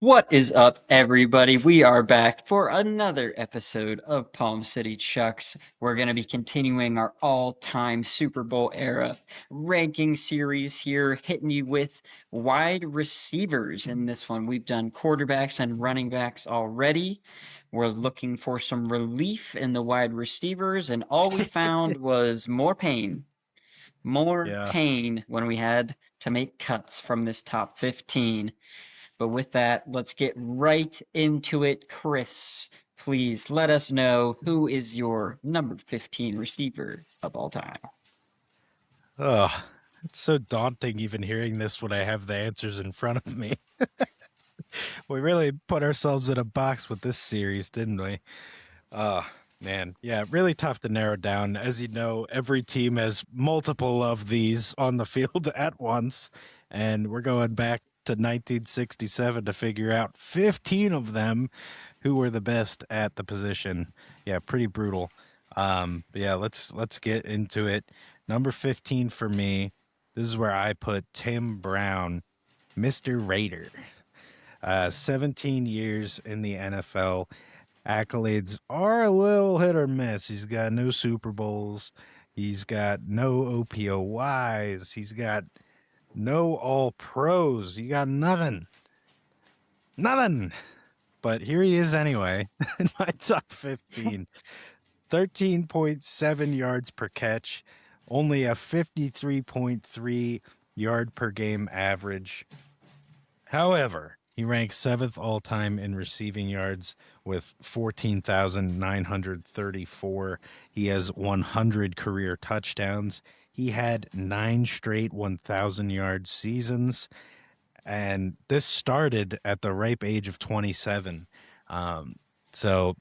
What is up, everybody? We are back for another episode of Palm City Chucks. We're going to be continuing our all-time Super Bowl era ranking series here, hitting you with wide receivers in this one. We've done quarterbacks and running backs already. We're looking for some relief in the wide receivers, and all we found was more Yeah. pain when we had to make cuts from this top 15. But with that, let's get right into it. Chris, please let us know who is your number 15 receiver of all time. Oh, it's so daunting even hearing this when I have the answers in front of me. We really put ourselves in a box with this series, didn't we? Oh, man. Yeah, really tough to narrow down. As you know, every team has multiple of these on the field at once, and we're going back to 1967 to figure out 15 of them who were the best at the position. Yeah, pretty brutal. But yeah, let's get into it. Number 15 for me. This is where I put Tim Brown, Mr. Raider. 17 years in the NFL. Accolades are a little hit or miss. He's got no Super Bowls. He's got no OPOYs. He's got no All Pros. He got nothing. Nothing. But here he is anyway in my top 15. 13.7 yards per catch, only a 53.3 yard per game average. However, he ranks seventh all time in receiving yards with 14,934. He has 100 career touchdowns. He had 9 straight 1,000 yard seasons. And this started at the ripe age of 27. Um, so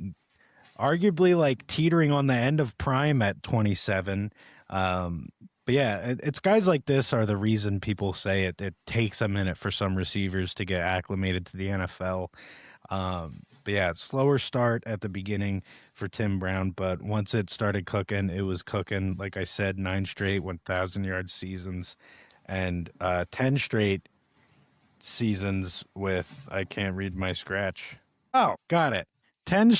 arguably like teetering on the end of prime at 27. But yeah, it's guys like this are the reason people say it takes a minute for some receivers to get acclimated to the NFL. But yeah, slower start at the beginning for Tim Brown, but once it started cooking, it was cooking. Like I said, 9 straight 1,000 yard seasons, and 10 straight seasons with I can't read my scratch. Oh, got it. 10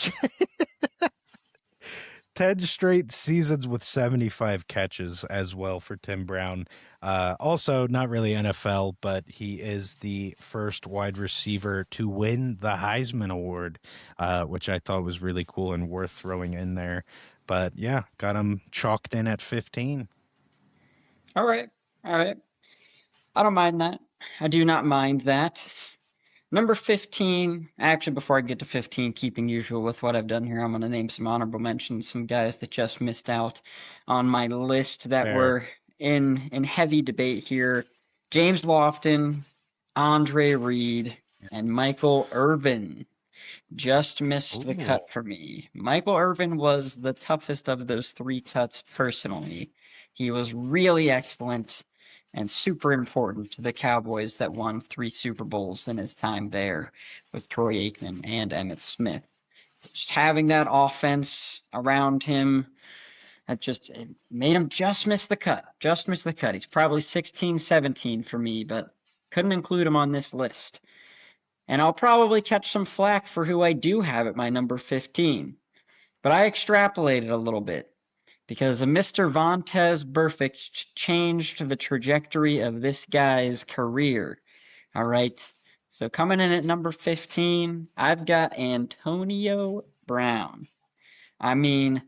10 straight seasons with 75 catches as well for Tim Brown. Also, not really NFL, but he is the first wide receiver to win the Heisman Award, which I thought was really cool and worth throwing in there. But yeah, got him chalked in at 15. All right, all right. I don't mind that. I do not mind that. Number 15, actually, before I get to 15, keeping usual with what I've done here, I'm going to name some honorable mentions, some guys that just missed out on my list that Fair. were in heavy debate here. James Lofton, Andre Reed, and Michael Irvin just missed the Ooh. cut for me. Michael Irvin was the toughest of those three cuts personally. He was really excellent and super important to the Cowboys that won three Super Bowls in his time there with Troy Aikman and Emmitt Smith. Just having that offense around him, that just it made him just miss the cut. Just miss the cut. He's probably 16, 17 for me, but couldn't include him on this list. And I'll probably catch some flack for who I do have at my number 15. But I extrapolated a little bit because a Mr. Vontez Burfict changed the trajectory of this guy's career. All right. So coming in at number 15, I've got Antonio Brown. I mean,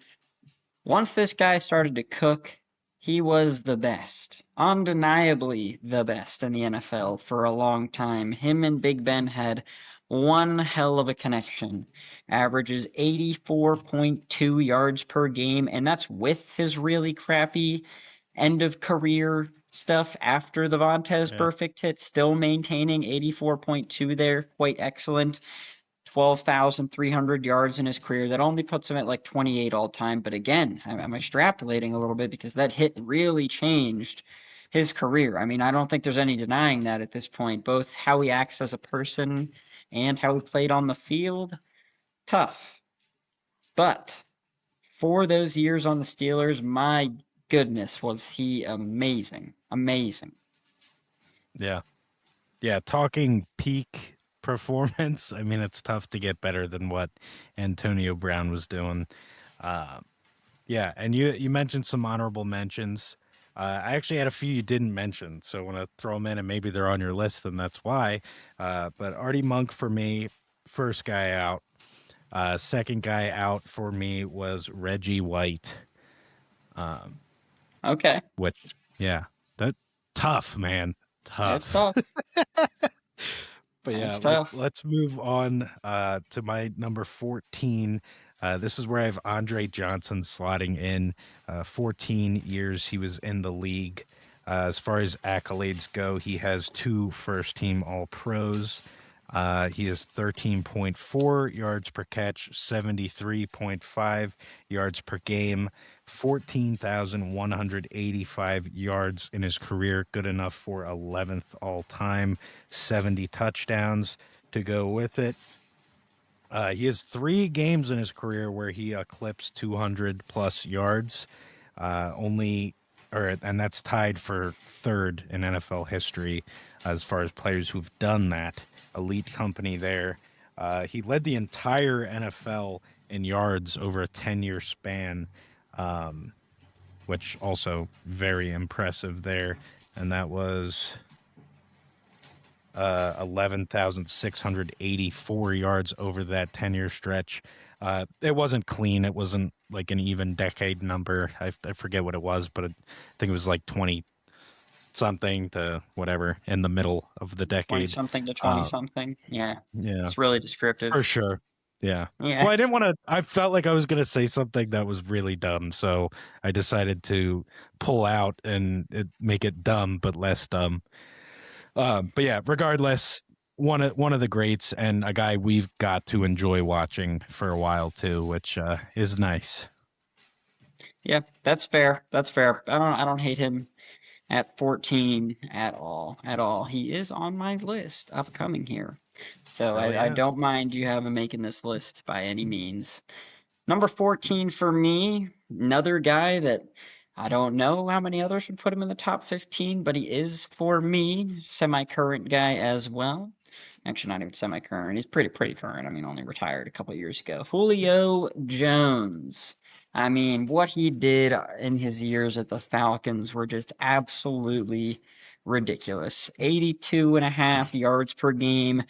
once this guy started to cook, he was the best. Undeniably the best in the NFL for a long time. Him and Big Ben had one hell of a connection. Averages 84.2 yards per game, and that's with his really crappy end of career stuff after the Vontez Yeah. perfect hit, still maintaining 84.2 there. Quite excellent. 12,300 yards in his career. That only puts him at like 28 all time. But again, I'm extrapolating a little bit because that hit really changed his career. I mean, I don't think there's any denying that at this point. Both how he acts as a person and how he played on the field, tough. But for those years on the Steelers, my goodness, was he amazing. Amazing. Yeah. Yeah. Talking peak performance. I mean, it's tough to get better than what Antonio Brown was doing. Uh, yeah, and you mentioned some honorable mentions. I actually had a few you didn't mention, so I want to throw them in, and maybe they're on your list, and that's why. But Artie Monk for me, first guy out. Second guy out for me was Reggie White. Um, Okay, which, yeah, that tough, man, it's tough. tough. But yeah, It's tough. let's move on to my number 14. This is where I have Andre Johnson slotting in. 14 years he was in the league. As far as accolades go, he has two first team All Pros. He has 13.4 yards per catch, 73.5 yards per game, 14,185 yards in his career, good enough for 11th all time, 70 touchdowns to go with it. He has 3 games in his career where he eclipsed 200 plus yards. Only, and that's tied for third in NFL history as far as players who've done that. Elite company there. He led the entire NFL in yards over a 10-year span, um, which also very impressive there. And that was 11,684 yards over that 10-year stretch. It wasn't clean. It wasn't like an even decade number. I forget what it was, but I think it was like 20 something to whatever in the middle of the 20 decade. something to 20 Uh, something. Yeah, yeah, it's really descriptive. for sure. Yeah. Yeah. Well, I didn't want to. I felt like I was going to say something that was really dumb, so I decided to pull out and make it dumb but less dumb. But yeah, regardless, one of the greats and a guy we've got to enjoy watching for a while too, which is nice. Yeah, that's fair. That's fair. I don't hate him at 14 at all. At all. He is on my list upcoming here. So Hell I yeah. don't mind you having making this list by any means. Number 14 for me, another guy that I don't know how many others would put him in the top 15, but he is for me semi-current guy as well. Actually, not even semi-current. He's pretty current. I mean, only retired a couple years ago. Julio Jones. I mean, what he did in his years at the Falcons were just absolutely ridiculous. 82 and a half yards per game,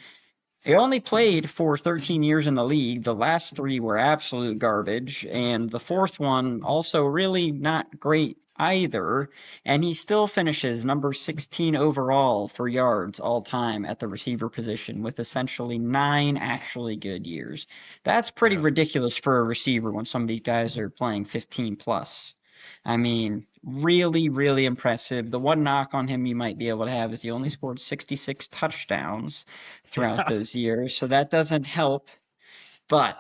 he only played for 13 years in the league. The last three were absolute garbage, and the fourth one also really not great either. And he still finishes number 16 overall for yards all time at the receiver position with essentially 9 actually good years. That's pretty Yeah. ridiculous for a receiver when some of these guys are playing 15 plus. I mean, really, really impressive. The one knock on him you might be able to have is he only scored 66 touchdowns throughout Yeah. those years, so that doesn't help. But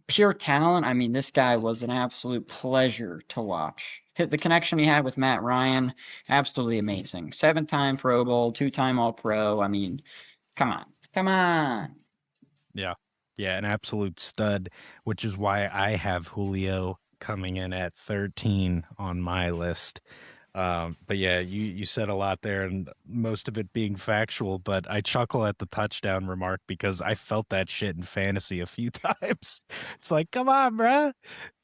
pure talent, I mean, this guy was an absolute pleasure to watch. The connection he had with Matt Ryan, absolutely amazing. 7-time Pro Bowl, 2-time All Pro. I mean, come on. Come on. Yeah. Yeah, an absolute stud, which is why I have Julio coming in at 13 on my list. But yeah, you said a lot there, and most of it being factual. But I chuckle at the touchdown remark because I felt that shit in fantasy a few times. It's like, come on, bruh.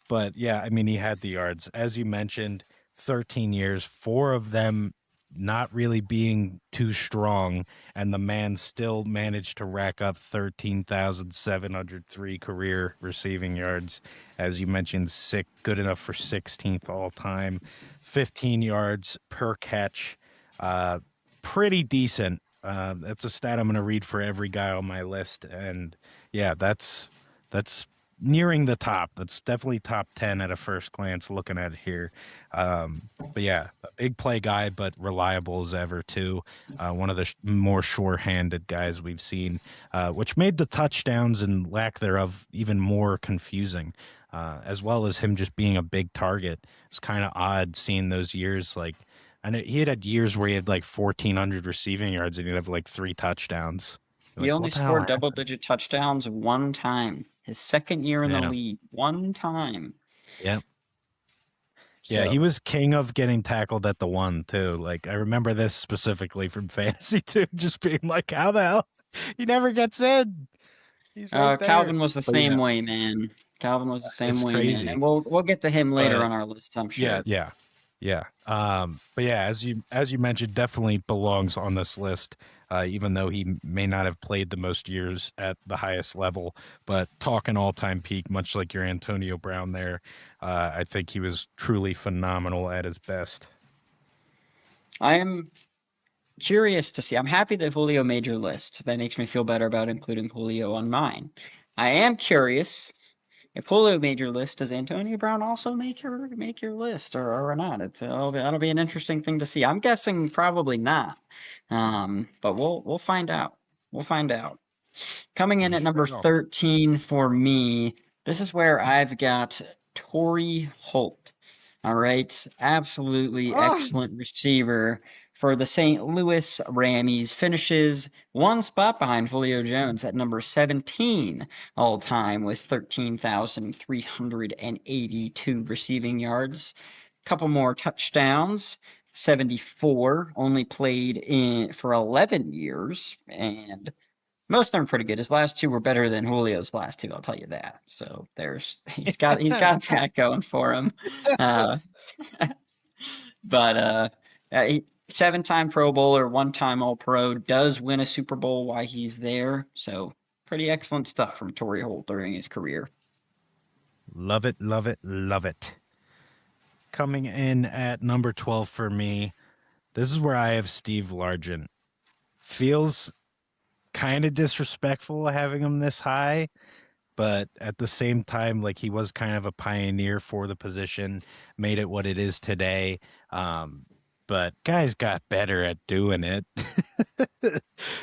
But yeah, I mean, he had the yards. As you mentioned, 13 years, 4 of them not really being too strong, and the man still managed to rack up 13,703 career receiving yards. As you mentioned, sick, good enough for 16th all time, 15 yards per catch. Uh, Pretty decent. That's a stat I'm going to read for every guy on my list. And yeah, that's nearing the top. That's definitely top 10 at a first glance looking at it here. But yeah, a big play guy, but reliable as ever, too. One of the more sure handed guys we've seen, which made the touchdowns and lack thereof even more confusing, as well as him just being a big target. It's kind of odd seeing those years like. And he had years where he had like 1,400 receiving yards and he'd have like 3 touchdowns. You're He like, only what the hell scored happened? double-digit touchdowns one time. His second year in the Yeah. league, one time. Yeah. Yeah, he So was king of getting tackled at the one too. Like I remember this specifically from fantasy too, just being like, how the hell? He never gets in. He's right there. Calvin was the But same yeah, way, man. Calvin was the same it's way, man. And crazy. we'll get to him later But on our list, I'm yeah, sure. yeah, yeah. But yeah, as you mentioned, definitely belongs on this list. Even though he may not have played the most years at the highest level, but talking all-time peak, much like your Antonio Brown there, I think he was truly phenomenal at his best. I am curious to see. I'm happy that Julio made your list. That makes me feel better about including Julio on mine. I am curious if Julio made your list, does Antonio Brown also make your list or not? That'll be an interesting thing to see. I'm guessing probably not. But we'll find out. We'll find out. Coming in We at number sure 13 for me, this is where I've got Torrey Holt. All right, absolutely will. excellent receiver for the St. Louis Rammies. Finishes one spot behind Julio Jones at number 17 all time with 13,382 receiving yards. Couple more touchdowns. 74, only played in for 11 years, and most of them are pretty good. His last two were better than Julio's last two, I'll tell you that. So there's he's got that going for him. Uh, but 7-time Pro Bowler, 1-time All Pro, does win a Super Bowl while he's there. So pretty excellent stuff from Torrey Holt during his career. Love it, love it, love it. Coming in at number 12 for me, this is where I have Steve Largent. Feels kind of disrespectful having him this high, but at the same time, like he was kind of a pioneer for the position, made it what it is today. But guys got better at doing it.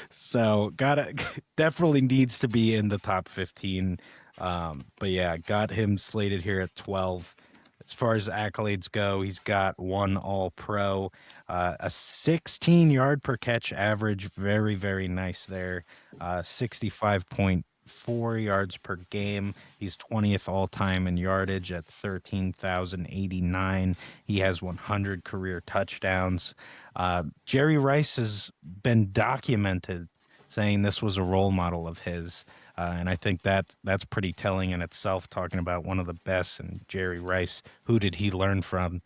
So gotta definitely needs to be in the top 15. But yeah, got him slated here at 12. As far as accolades go, he's got one all pro, a 16 yard per catch average. Very, very nice there. 65.4 yards per game. He's 20th all time in yardage at 13,089. He has 100 career touchdowns. Jerry Rice has been documented saying this was a role model of his. And I think that's pretty telling in itself, talking about one of the best and Jerry Rice. Who did he learn from?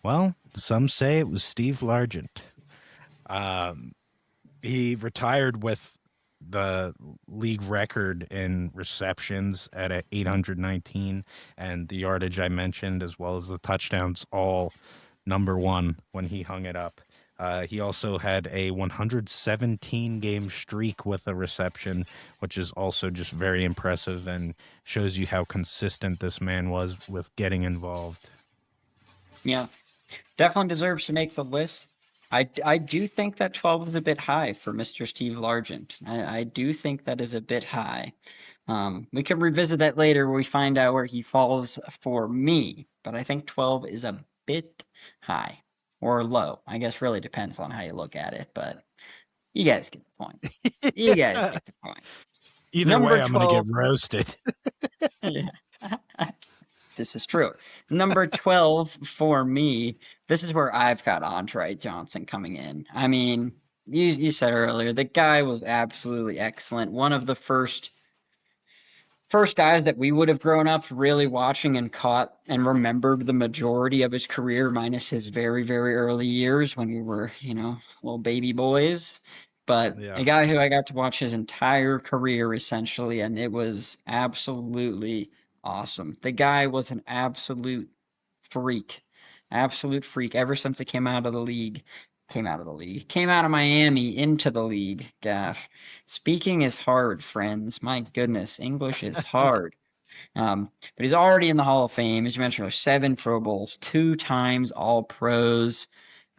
Well, some say it was Steve Largent. Um, he retired with the league record in receptions at 819, and the yardage I mentioned, as well as the touchdowns, all number one when he hung it up. He also had a 117 game streak with a reception, which is also just very impressive and shows you how consistent this man was with getting involved. Yeah, definitely deserves to make the list. I do think that 12 is a bit high for Mr. Steve Largent. I do think that is a bit high. We can revisit that later when we find out where he falls for me, but I think 12 is a bit high or low. I guess really depends on how you look at it, but you guys get the point. You guys get the point. Either Number way, I'm going to get 12. roasted. Yeah. This is true. Number 12 for me, this is where I've got Andre Johnson coming in. I mean, you said earlier, the guy was absolutely excellent. One of the first guys that we would have grown up really watching and caught and remembered the majority of his career, minus his very, very early years when we were, little baby boys. But Yeah. a guy who I got to watch his entire career essentially, and it was absolutely awesome. The guy was an freak, absolute freak ever since it came out of Miami into the league. Gosh, speaking is hard, friends. My goodness, English is hard. But he's already in the Hall of Fame. As you mentioned, there's 7 Pro Bowls, 2 times All Pros.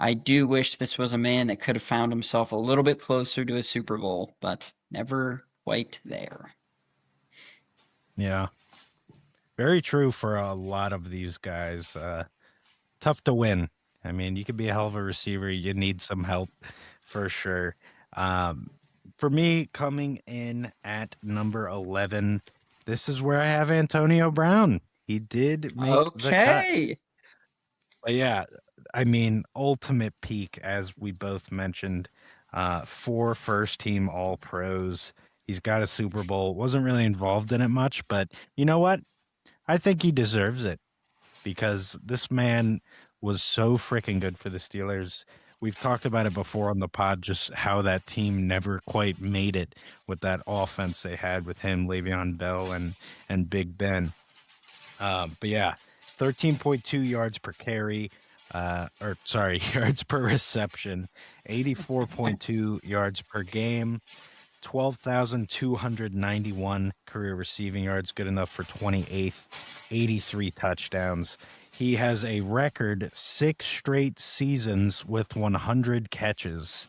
I do wish this was a man that could have found himself a little bit closer to a Super Bowl, but never quite there. Yeah. Very true for a lot of these guys. Tough to win. I mean, you could be a hell of a receiver. You need some help for sure. Um, for me, coming in at number 11, this is where I have Antonio Brown. He did make the cut. Okay. But yeah, I mean, ultimate peak, as we both mentioned. 4 first team All Pros. He's got a Super Bowl. Wasn't really involved in it much, but you know what? I think he deserves it because this man was so freaking good for the Steelers. We've talked about it before on the pod, just how that team never quite made it with that offense they had with him, Le'Veon Bell, and Big Ben. But yeah, 13.2 yards per carry, or sorry, yards per reception, 84.2 yards per game, 12,291 career receiving yards, good enough for 28th, 83 touchdowns. He has a record 6 straight seasons with 100 catches,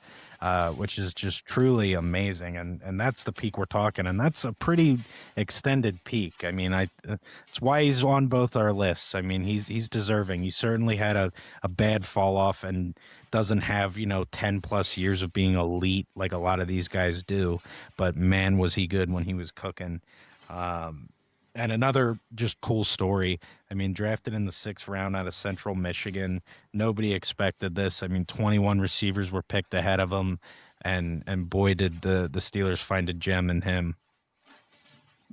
which is just truly amazing. And that's the peak we're talking, and that's a pretty extended peak. I mean, it's why he's on both our lists. I mean, he's deserving. He certainly had a bad fall off and doesn't have 10 plus years of being elite like a lot of these guys do, but man was he good when he was cooking. um, and another just cool story, I mean, drafted in the 6th round out of Central Michigan, nobody expected this. I mean, 21 receivers were picked ahead of him, and boy did the Steelers find a gem in him.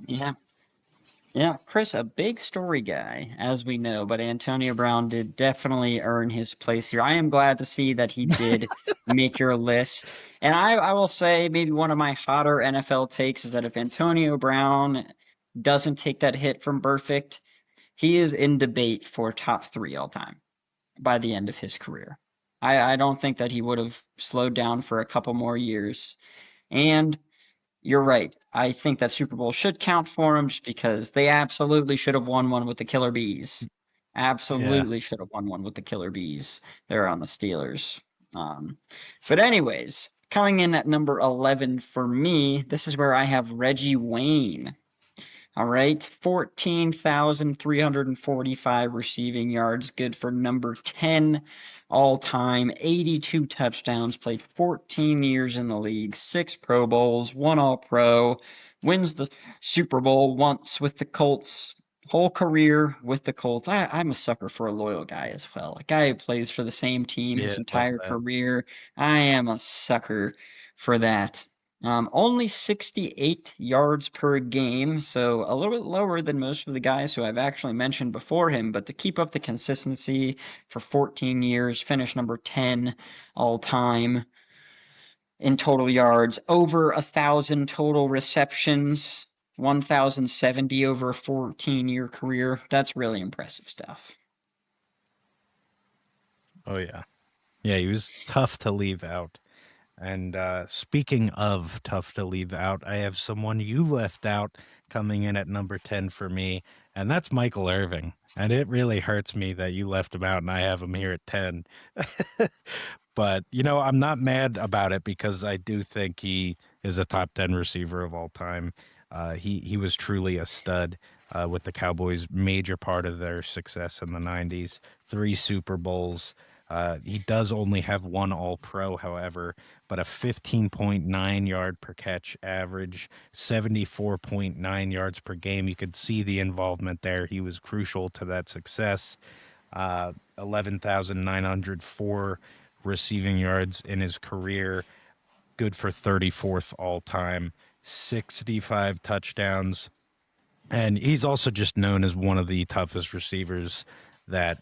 Yeah. Yeah, Chris, a big story guy, as we know, but Antonio Brown did definitely earn his place here. I am glad to see that he did make your list. And I will say maybe one of my hotter NFL takes is that if Antonio Brown doesn't take that hit from Perfect, he is in debate for top three all time by the end of his career. I don't think that he would have slowed down for a couple more years. And you're right. I think that Super Bowl should count for them just because they absolutely should have won one with the Killer Bees. Yeah. Absolutely should have won one with the Killer Bees. They're on the Steelers. Um, but anyways, coming in at number 11 for me, this is where I have Reggie Wayne. All right, 14,345 receiving yards, good for number 10 all time, 82 touchdowns, played 14 years in the league, 6 Pro Bowls, 1 All Pro, wins the Super Bowl once with the Colts, whole career with the Colts. I'm a sucker for a loyal guy as well. A guy who plays for the same team his Yeah, love entire that. career. I am a sucker for that. Only 68 yards per game, so a little bit lower than most of the guys who I've actually mentioned before him, but to keep up the consistency for 14 years, finish number 10 all time in total yards, over 1,000 total receptions, 1,070 over a 14-year career. That's really impressive stuff. Oh yeah. Yeah, he was tough to leave out. And speaking of tough to leave out, I have someone you left out coming in at number 10 for me, and that's Michael Irving. And it really hurts me that you left him out and I have him here at 10. But, I'm not mad about it because I do think he is a top 10 receiver of all time. He was truly a stud with the Cowboys, major part of their success in the 90s, 3 Super Bowls. He does only have 1 All Pro, however, but a 15.9 yard per catch average, 74.9 yards per game. You could see the involvement there. He was crucial to that success. 11,904 receiving yards in his career, good for 34th all time, 65 touchdowns. And he's also just known as one of the toughest receivers that,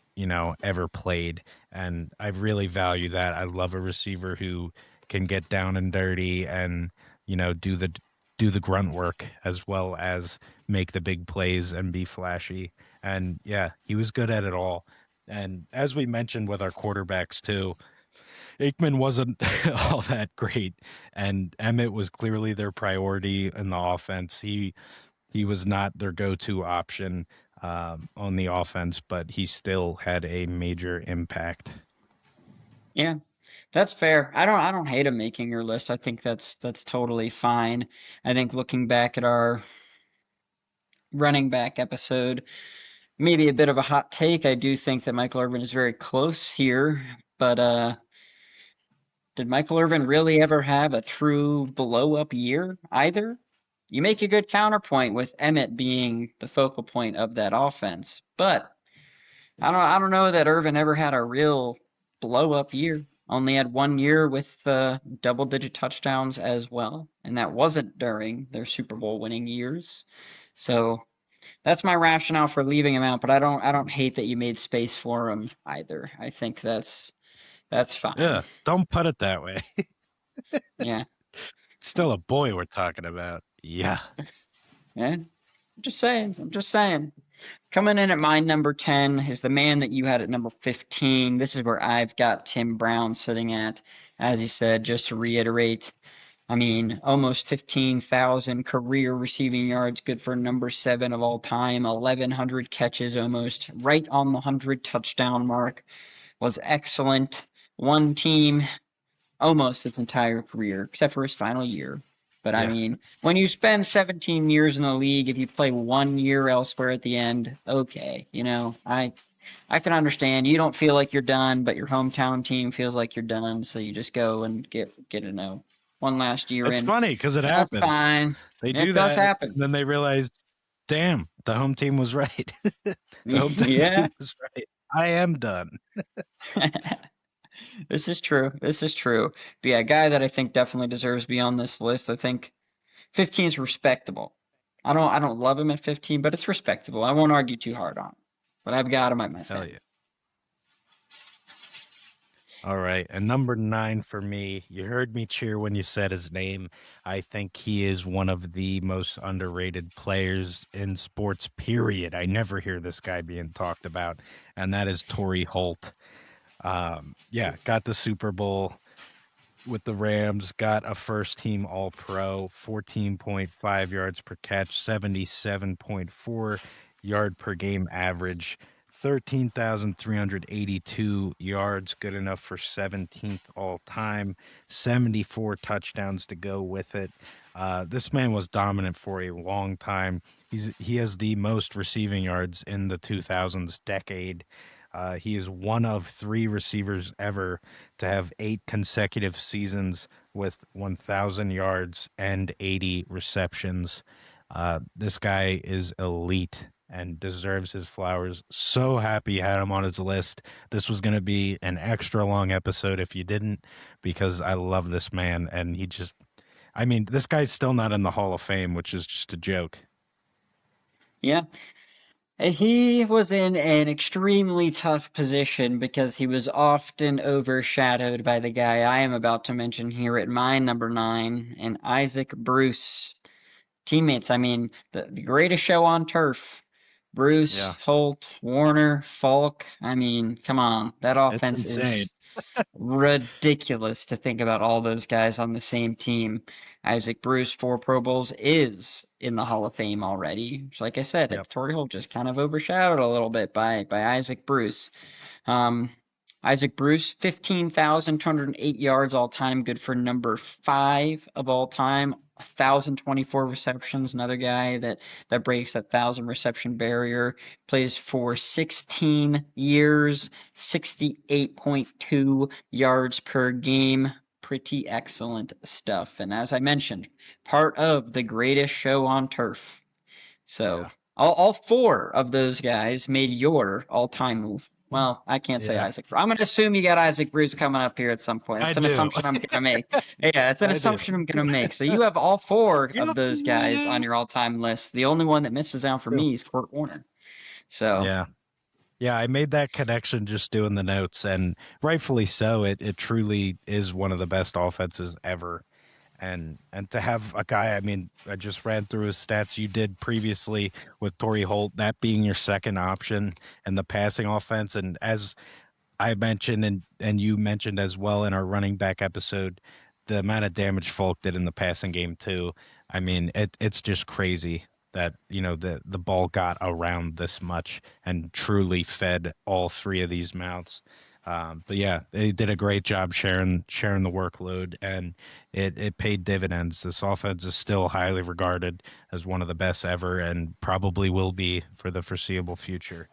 ever played. And I really value that. I love a receiver who can get down and dirty and, do the grunt work as well as make the big plays and be flashy. And yeah, he was good at it all. And as we mentioned with our quarterbacks too, Aikman wasn't all that great, and Emmett was clearly their priority in the offense. He was not their go-to option on the offense, but he still had a major impact. Yeah, that's fair. I don't hate him making your list. I think that's totally fine. I think looking back at our running back episode, maybe a bit of a hot take. I do think that Michael Irvin is very close here, but did Michael Irvin really ever have a true blow up year either? You make a good counterpoint with Emmett being the focal point of that offense, but I don't know that Irvin ever had a real blow up year, only had 1 year with double-digit touchdowns as well, and that wasn't during their Super Bowl winning years. So that's my rationale for leaving him out. But I don't hate that you made space for him either. I think that's fine. Yeah, don't put it that way. Yeah, Still a boy we're talking about. Yeah. yeah. I'm just saying. I'm just saying. Coming in at my number 10 is the man that you had at number 15. This is where I've got Tim Brown sitting at. As you said, just to reiterate, I mean, almost 15,000 career receiving yards, good for number 7 of all time, 1,100 catches, almost right on the 100 touchdown mark, was excellent. One team almost his entire career, except for his final year. But I Yeah. mean, when you spend 17 years in the league, if you play 1 year elsewhere at the end, okay, I can understand. You don't feel like you're done, but your hometown team feels like you're done, so you just go and get one last year It's in. funny because it That's happens. fine. They do It does that, and happen. then they realize, damn, the home team was right. The hometown Yeah. team was right. I am done. This is true. This is true. But yeah, a guy that I think definitely deserves to be on this list. I think 15 is respectable. I don't love him at 15, but it's respectable. I won't argue too hard on it. But I've got him at my Hell 10. yeah. All right. And number 9 for me, you heard me cheer when you said his name. I think he is one of the most underrated players in sports, period. I never hear this guy being talked about, and that is Torrey Holt. Yeah, got the Super Bowl with the Rams, got a first team All Pro, 14.5 yards per catch, 77.4 yard per game average, 13,382 yards, good enough for 17th all time, 74 touchdowns to go with it. This man was dominant for a long time. He has the most receiving yards in the 2000s decade. He is one of 3 receivers ever to have 8 consecutive seasons with 1,000 yards and 80 receptions. This guy is elite and deserves his flowers. So happy you had him on his list. This was going to be an extra long episode if you didn't, because I love this man. And I mean, this guy's still not in the Hall of Fame, which is just a joke. Yeah. He was in an extremely tough position because he was often overshadowed by the guy I am about to mention here at my number 9, and Isaac Bruce. Teammates, I mean, the greatest show on turf. Bruce, Yeah, Holt, Warner, Falk. I mean, come on. That it's offense insane. is ridiculous to think about all those guys on the same team. Isaac Bruce, 4 Pro Bowls, is in the Hall of Fame already. So like I said, Yep. it's Torrey Holt just kind of overshadowed a little bit by Isaac Bruce. Um, Isaac Bruce, 15,208 yards all time, good for number 5 of all time. 1,024 receptions, another guy that breaks that 1,000 reception barrier. Plays for 16 years, 68.2 yards per game. Pretty excellent stuff. And as I mentioned, part of the greatest show on turf. So Yeah. all 4 of those guys made your all-time move. Well, I can't say Yeah. Isaac. I'm going to assume you got Isaac Bruce coming up here at some point. I It's an do. assumption I'm going to make. Yeah, it's an I do. assumption I'm going to make. So you have all 4 of Yep. those guys on your all-time list. The only one that misses out for me is Kurt Warner. So Yeah. Yeah, I made that connection just doing the notes, and rightfully so. It truly is one of the best offenses ever. And to have a guy, I mean, I just ran through his stats you did previously with Torrey Holt, that being your second option and the passing offense. And as I mentioned and you mentioned as well in our running back episode, the amount of damage Falk did in the passing game too. I mean, it's just crazy that the ball got around this much and truly fed all 3 of these mouths. But yeah, they did a great job sharing the workload, and it paid dividends. This offense is still highly regarded as one of the best ever, and probably will be for the foreseeable future.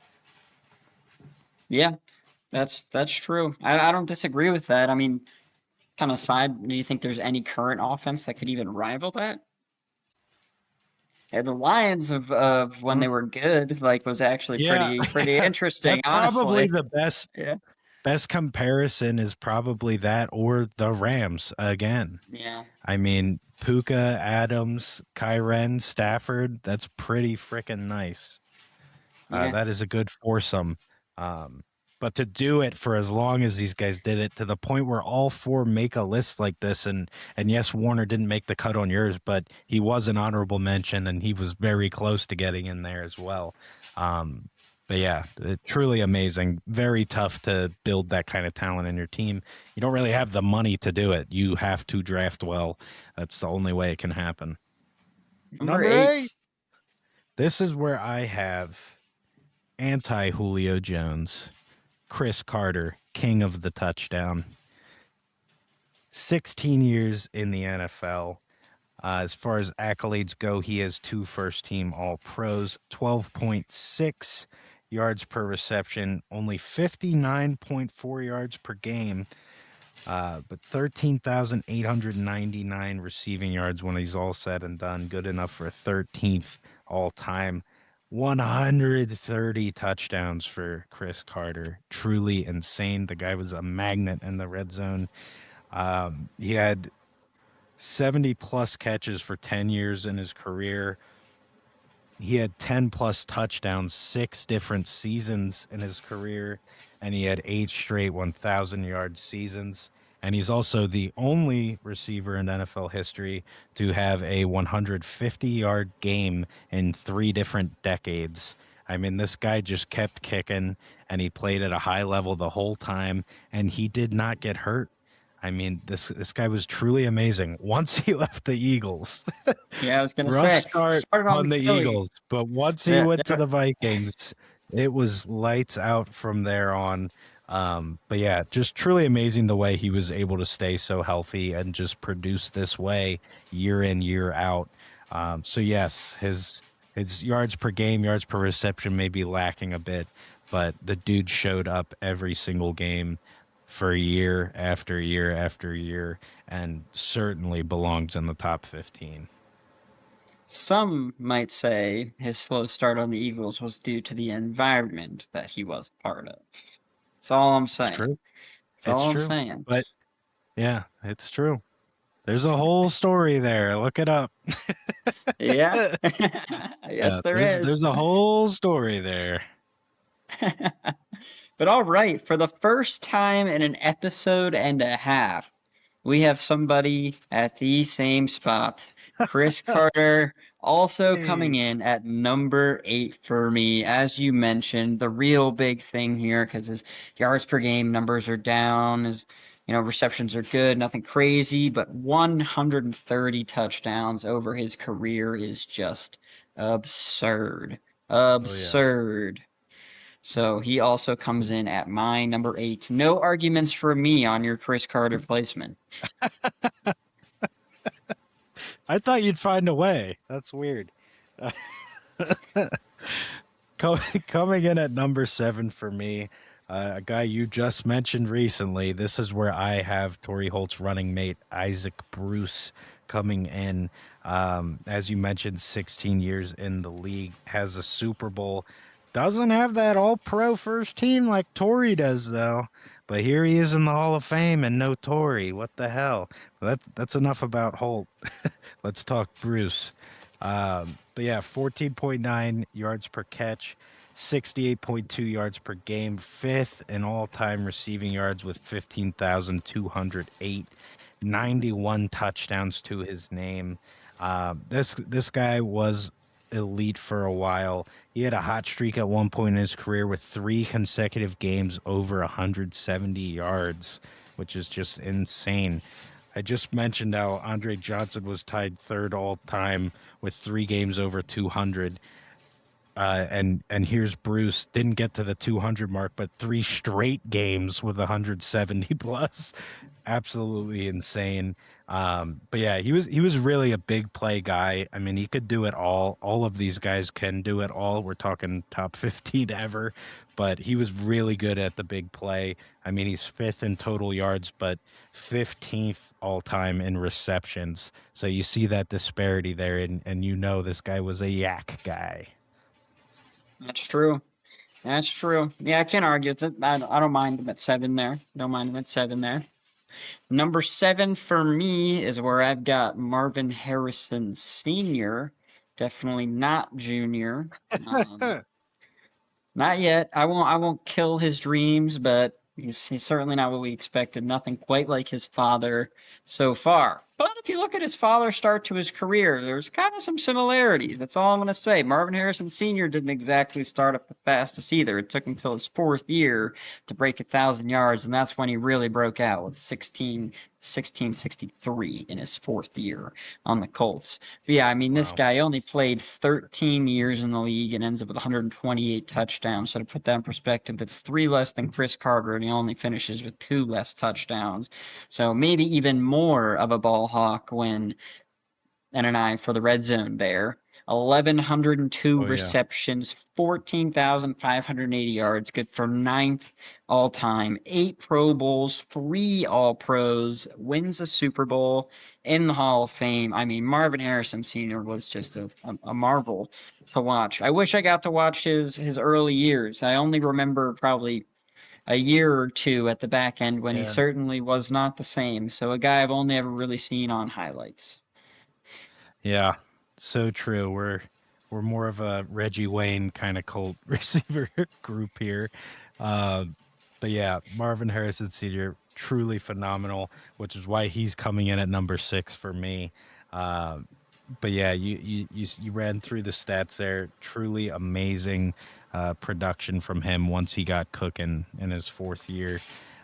yeah, that's true. I don't disagree with that. I mean, kind of side, do you think there's any current offense that could even rival that? And the Lions of when they were good, like, was actually Yeah, pretty interesting, that's probably honestly. the best. Yeah. best comparison is probably that or the Rams again. Yeah, I mean, Puka, Adams, Kyren, Stafford, that's pretty freaking nice. yeah. That is a good foursome. Um, but to do it for as long as these guys did it, to the point where all four make a list like this, and yes, Warner didn't make the cut on yours, but he was an honorable mention, and he was very close to getting in there as well. Um, but yeah, truly amazing. Very tough to build that kind of talent in your team. You don't really have the money to do it. You have to draft well. That's the only way it can happen. Number Number eight. eight. This is where I have anti Julio Jones, Chris Carter, king of the touchdown. 16 years in the NFL. As far as accolades go, he has two first team All Pros, 12.6 yards per reception, only 59.4 yards per game, but 13,899 receiving yards when he's all said and done. Good enough for 13th all time. 130 touchdowns for Chris Carter. Truly insane. The guy was a magnet in the red zone. He had 70 plus catches for 10 years in his career. He had 10 plus touchdowns, 6 different seasons in his career, and he had 8 straight 1,000-yard seasons. And he's also the only receiver in NFL history to have a 150-yard game in 3 different decades. I mean, this guy just kept kicking, and he played at a high level the whole time, and he did not get hurt. I mean, this guy was truly amazing. Once he left the Eagles, Yeah, I was gonna rough say start started on on the the Phillies. Eagles, but once he Yeah, went to the Vikings, it was lights out from there on. But yeah, just truly amazing the way he was able to stay so healthy and just produce this way year in, year out. So yes, his yards per game, yards per reception may be lacking a bit, but the dude showed up every single game for year after year after year and certainly belongs in the top 15. some might say his slow start on the Eagles was due to the environment that he was a part of. That's all I'm It's saying. true. That's It's all I'm true. saying. But yeah, it's true. There's a whole story there. Look it up. Yeah. Yeah, Yes, there is. there's a whole story there. But all right, for the first time in an episode and a half, we have somebody at the same spot. Chris Carter also coming Hey. in at number 8 for me. As you mentioned, the real big thing here, because his yards per game numbers are down, his receptions are good, nothing crazy, but 130 touchdowns over his career is just absurd. Oh yeah. Absurd. So he also comes in at my number 8. No arguments for me on your Chris Carter placement. I thought you'd find a way. That's weird. Coming in at number 7 for me, a guy you just mentioned recently. This is where I have Torrey Holt's running mate, Isaac Bruce, coming in. As you mentioned, 16 years in the league, has a Super Bowl. Doesn't have that all pro first team like Torrey does, though. But here he is in the Hall of Fame and no Torrey. What the hell? That's enough about Holt. Let's talk Bruce. But yeah, 14.9 yards per catch, 68.2 yards per game, fifth in all time receiving yards with 15,208, 91 touchdowns to his name. This guy was elite for a while. He had a hot streak at one point in his career with 3 consecutive games over 170 yards, which is just insane. I just mentioned how Andre Johnson was tied third all time with 3 games over 200. And here's Bruce didn't get to the 200 mark, but 3 straight games with 170 plus. Absolutely insane. But yeah, he was really a big play guy. I mean, he could do it all. All of these guys can do it all. We're talking top 15 ever, but he was really good at the big play. I mean, he's fifth in total yards, but 15th all time in receptions. So you see that disparity there, and you know this guy was a yak guy. That's true. That's true. Yeah, I can't argue with it. I don't mind him at seven there. Don't mind him at seven there. Number seven for me is where I've got Marvin Harrison Sr. Definitely not Junior. Um, Not yet. I won't kill his dreams, but he's certainly not what we expected. Nothing quite like his father so far. But if you look at his father's start to his career, there's kind of some similarities. That's all I'm going to say. Marvin Harrison Sr. didn't exactly start up the fastest either. It took him till his fourth year to break 1,000 yards, and that's when he really broke out with 1663 in his fourth year on the Colts. But yeah, I mean, this Wow. guy only played 13 years in the league and ends up with 128 touchdowns. So to put that in perspective, that's three less than Chris Carter, and he only finishes with two less touchdowns. So maybe even more of a ball hawk when and an eye for the red zone there. 1,102 Oh yeah. receptions, 14,580 yards, good for ninth all time. Eight Pro Bowls, three All Pros, wins a Super Bowl in the Hall of Fame. I mean, Marvin Harrison Sr. was just a marvel to watch. I wish I got to watch his early years. I only remember probably a year or two at the back end when he Yeah. certainly was not the same. So a guy I've only ever really seen on highlights. Yeah, so true. We're more of a Reggie Wayne kind of cult receiver group here. Uh, but yeah, Marvin Harrison Sr. truly phenomenal, which is why he's coming in at number six for me. Uh, but yeah, you ran through the stats there. Truly amazing production from him once he got cooking in his fourth year.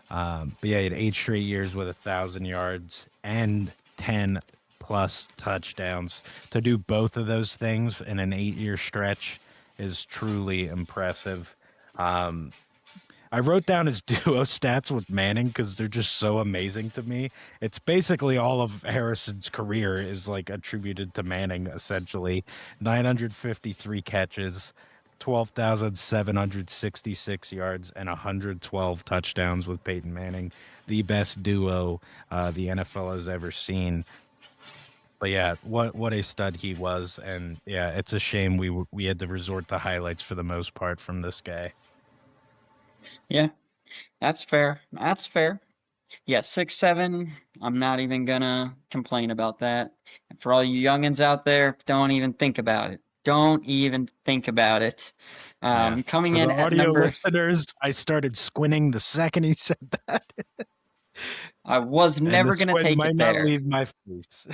But yeah, he had 8 straight years with 1,000 yards and 10+ touchdowns. To do both of those things in an 8 year stretch is truly impressive. Um, I wrote down his duo stats with Manning because they're just so amazing to me. It's basically all of Harrison's career is like attributed to Manning, essentially. 953 catches, 12,766 yards, and 112 touchdowns with Peyton Manning. The best duo the NFL has ever seen. But yeah, what a stud he was, and yeah, it's a shame we had to resort to highlights for the most part from this guy. Yeah, that's fair. That's fair. Yeah, 6'7". I'm not even gonna complain about that. And for all you youngins out there, don't even think about it. Don't even think about it. Yeah. Coming For the in at audio number, listeners, I started squinting the second he said that, I was and the never gonna squint take it might not there. leave my face.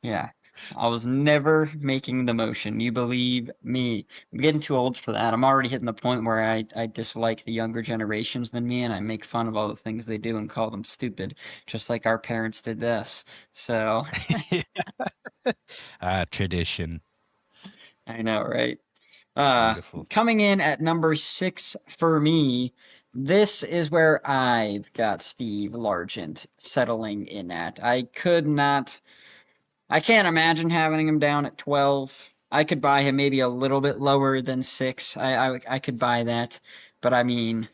Yeah, I was never making the motion. You believe me. I'm getting too old for that. I'm already hitting the point where I dislike the younger generations than me, and I make fun of all the things they do and call them stupid, just like our parents did this. So Tradition. I know, right? Uh, Beautiful. Coming in at number six for me, this is where I've got Steve Largent settling in at. I can't imagine having him down at 12. I could buy him maybe a little bit lower than six. I could buy that, but I mean,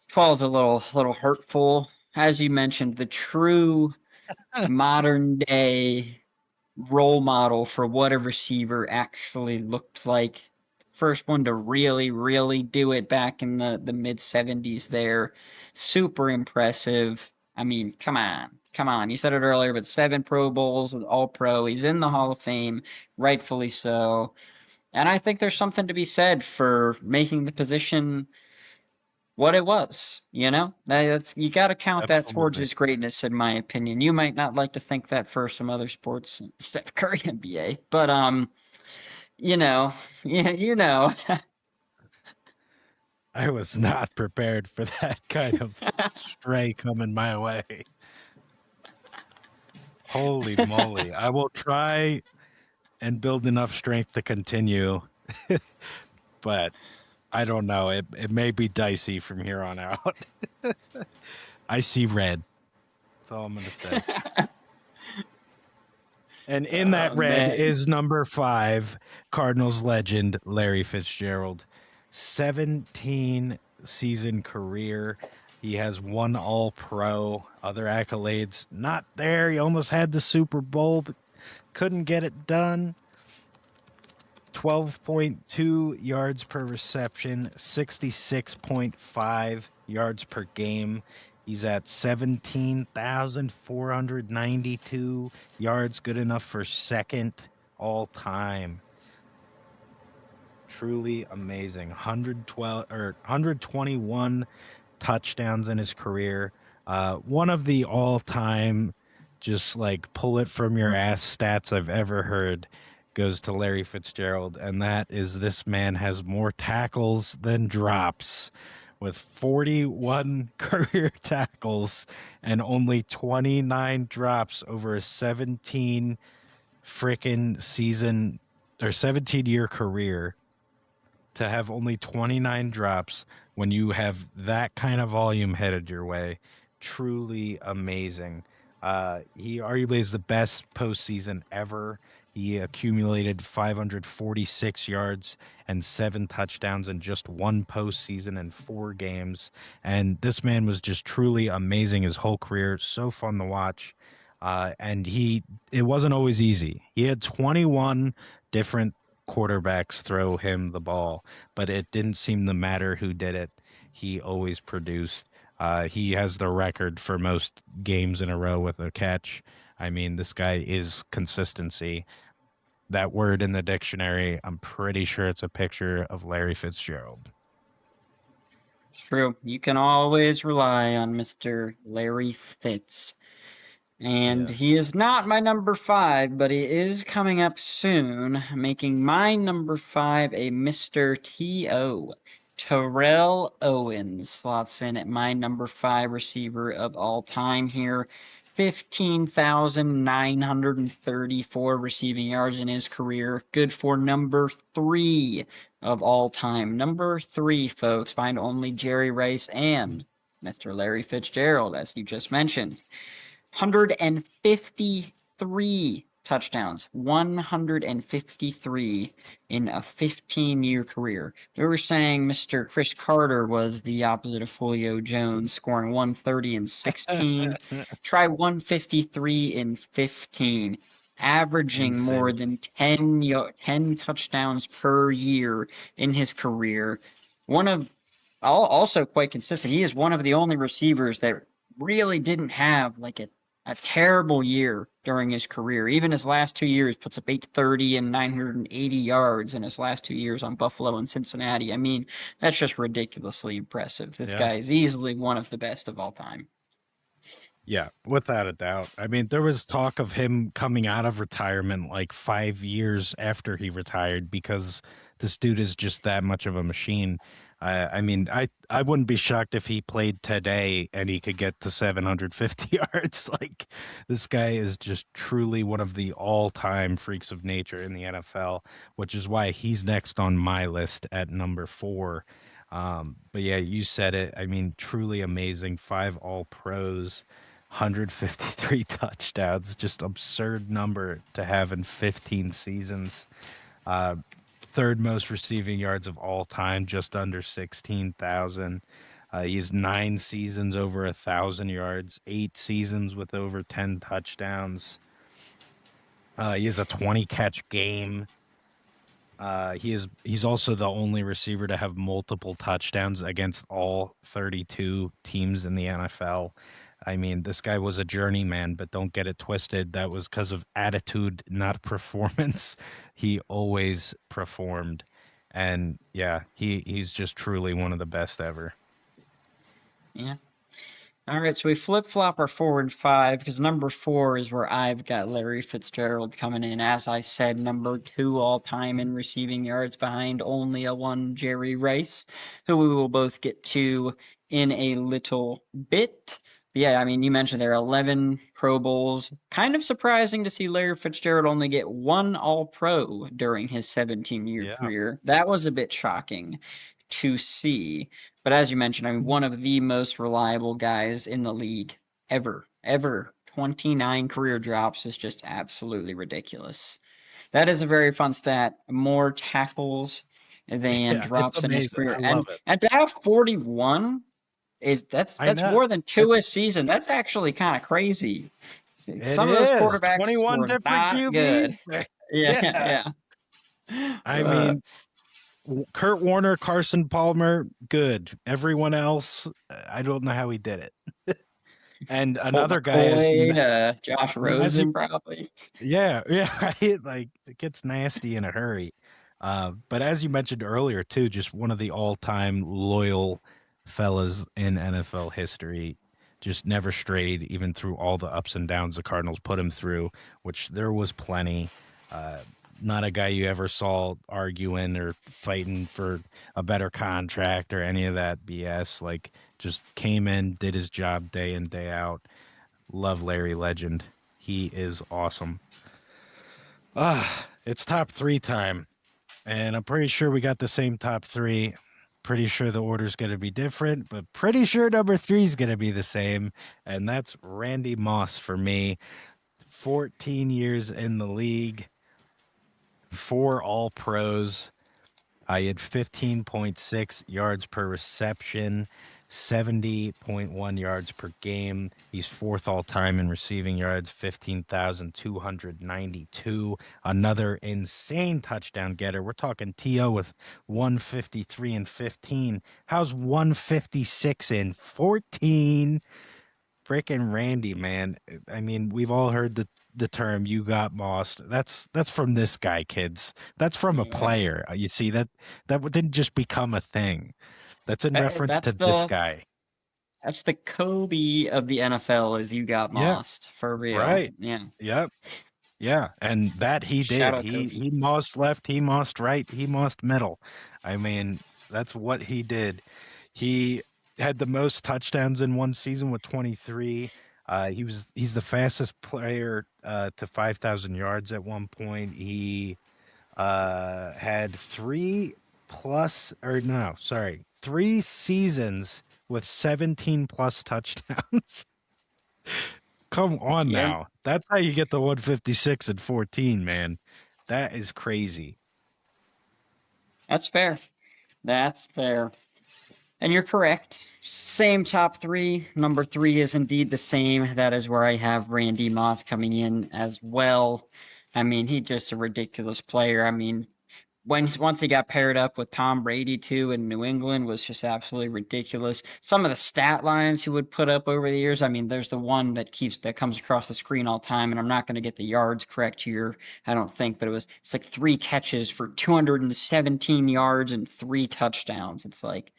12 is a little hurtful. As you mentioned, the true modern day role model for what a receiver actually looked like. First one to really do it back in the mid 70s there. Super impressive. I mean, come on. Come on. You said it earlier, but seven Pro Bowls, All Pro. He's in the Hall of Fame, rightfully so. And I think there's something to be said for making the position what it was. That's you got to count that towards Absolutely. his greatness, in my opinion. You might not like to think that for some other sports, Steph Curry NBA, but you know, yeah, I was not prepared for that kind of stray coming my way. Holy moly. I will try and build enough strength to continue, but I don't know. It may be dicey from here on out. I see red. That's all I'm going to say. And in that oh red man, is number five, Cardinals legend Larry Fitzgerald. 17 season career. He has one All Pro, other accolades not there. He almost had the Super Bowl, but couldn't get it done. 12.2 yards per reception, 66.5 yards per game. He's at 17,492 yards, good enough for second all time. Truly amazing. 112 or 121 touchdowns in his career. One of the all-time just like pull it from your ass stats I've ever heard goes to Larry Fitzgerald, and that is this man has more tackles than drops with 41 career tackles and only 29 drops over a 17 freaking season or 17-year career. To have only 29 drops when you have that kind of volume headed your way, truly amazing. He arguably is the best postseason ever. He accumulated 546 yards and 7 touchdowns in just one postseason and 4 games. And this man was just truly amazing his whole career. So fun to watch. And it wasn't always easy. He had 21 different quarterbacks throw him the ball, but it didn't seem to matter who did it. He always produced. He has the record for most games in a row with a catch. I mean, this guy is consistency. That word in the dictionary, I'm pretty sure it's a picture of Larry Fitzgerald. True. You can always rely on Mr. Larry Fitz. And he Yes. is not my number 5, but he is coming up soon, making my number 5 a Mr. T.O. Terrell Owens slots in at my number 5 receiver of all time here. 15,934 receiving yards in his career. Good for number 3 of all time. Number 3, folks, behind only Jerry Rice and Mr. Larry Fitzgerald, as you just mentioned. 153 touchdowns, 153 in a 15-year career. We were saying Mr. Chris Carter was the opposite of Julio Jones, scoring 130 in 16. Try 153 in 15, averaging more Insane. than 10 touchdowns per year in his career. Also quite consistent. He is one of the only receivers that really didn't have like a terrible year during his career. Even his last 2 years puts up 830 and 980 yards in his last 2 years on Buffalo and Cincinnati. I mean, that's just ridiculously impressive. This Yeah. guy is easily one of the best of all time. Yeah, without a doubt. I mean, there was talk of him coming out of retirement like 5 years after he retired because this dude is just that much of a machine. I mean, I wouldn't be shocked if he played today and he could get to 750 yards. Like, this guy is just truly one of the all-time freaks of nature in the NFL, which is why he's next on my list at number 4. But yeah, you said it. I mean, truly amazing. 5 all pros. 153 touchdowns, just absurd number to have in 15 seasons. Uh, Third most receiving yards of all time, just under 16,000. He has 9 seasons over 1,000 yards, 8 seasons with over 10 touchdowns. He has a 20 catch game. He's also the only receiver to have multiple touchdowns against all 32 teams in the NFL. I mean, this guy was a journeyman, but don't get it twisted. That was because of attitude, not performance. He always performed. And yeah, he's just truly one of the best ever. Yeah. All right, so we flip flop our 4 and 5 because number 4 is where I've got Larry Fitzgerald coming in. As I said, number 2 all time in receiving yards behind only a one Jerry Rice, who we will both get to in a little bit. But yeah, I mean, you mentioned there are 11 Pro Bowls. Kind of surprising to see Larry Fitzgerald only get one All Pro during his 17-year Yeah. career. That was a bit shocking to see. But as you mentioned, I mean, one of the most reliable guys in the league ever, ever. 29 career drops is just absolutely ridiculous. That is a very fun stat. More tackles than Yeah, it's drops in his amazing. career. I love And to have 41 is I that's know. more than It, two a season. That's actually kind of crazy. it Some of those is quarterbacks 21 were different not good. QBs. Yeah, Yeah. yeah. I Uh, mean, Kurt Warner, Carson Palmer, good. Everyone else, I don't know how he did it. And Colt another guy, McCoy, Josh as you Rosen, probably. yeah, yeah, right. Like it gets nasty in a hurry. But as you mentioned earlier, too, just one of the all-time loyal fellas in NFL history. Just never strayed, even through all the ups and downs the Cardinals put him through, which there was plenty. Uh, Not a guy you ever saw arguing or fighting for a better contract or any of that BS. Like, just came in, did his job day in, day out. Love Larry Legend. He is awesome. It's top three time, and I'm pretty sure we got the same top three. Pretty sure the order's going to be different, but pretty sure number three is going to be the same, and that's Randy Moss for me. 14 years in the league, four All Pros. I had 15.6 yards per reception, 70.1 yards per game. He's fourth all time in receiving yards, 15,292. Another insane touchdown getter. We're talking TO with 153 and 15. How's 156 in 14? Freaking Randy, man. I mean, we've all heard the term "you got mossed." That's from this guy, kids. That's from a Yeah. player. You see that didn't just become a thing. That's in That, reference to that's this the guy. that's the Kobe of the NFL is you got Yeah, mossed for real. right. Yeah. Yep. Yeah, and that he Shout did. out Kobe. He mossed left, he mossed right, he mossed middle. I mean, that's what he did. He had the most touchdowns in one season with 23. He's the fastest player to 5,000 yards at one point. He had three plus or no, sorry, 3 seasons with 17 plus touchdowns. Come on Yeah, now. That's how you get the 156 and 14, man. That is crazy. that's fair. That's fair. And you're correct. Same top three. Number three is indeed the same. That is where I have Randy Moss coming in as well. I mean, he's just a ridiculous player. I mean, once he got paired up with Tom Brady too in New England was just absolutely ridiculous. Some of the stat lines he would put up over the years. I mean, there's the one that comes across the screen all the time, and I'm not going to get the yards correct here, I don't think, but it's like 3 catches for 217 yards and 3 touchdowns. It's like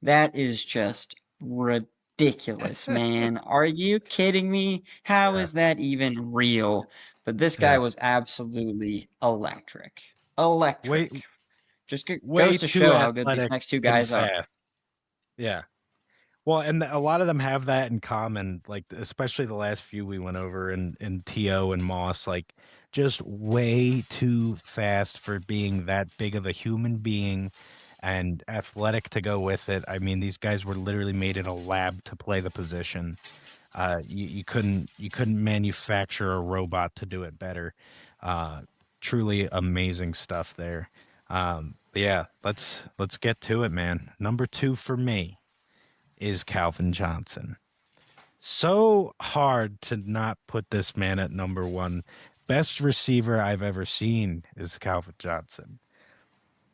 that is just ridiculous, man. Are you kidding me? How Yeah. is that even real? But this guy Yeah. was absolutely electric. Way Electric. Just way goes to too show how good these athletic next two and guys are. fast. Yeah. Well, and a lot of them have that in common, like especially the last few we went over in TO and Moss, like just way too fast for being that big of a human being and athletic to go with it. I mean, these guys were literally made in a lab to play the position. You couldn't manufacture a robot to do it better. Uh, Truly amazing stuff there. But yeah, let's get to it, man. Number two for me is Calvin Johnson. So hard to not put this man at number one. Best receiver I've ever seen is Calvin Johnson.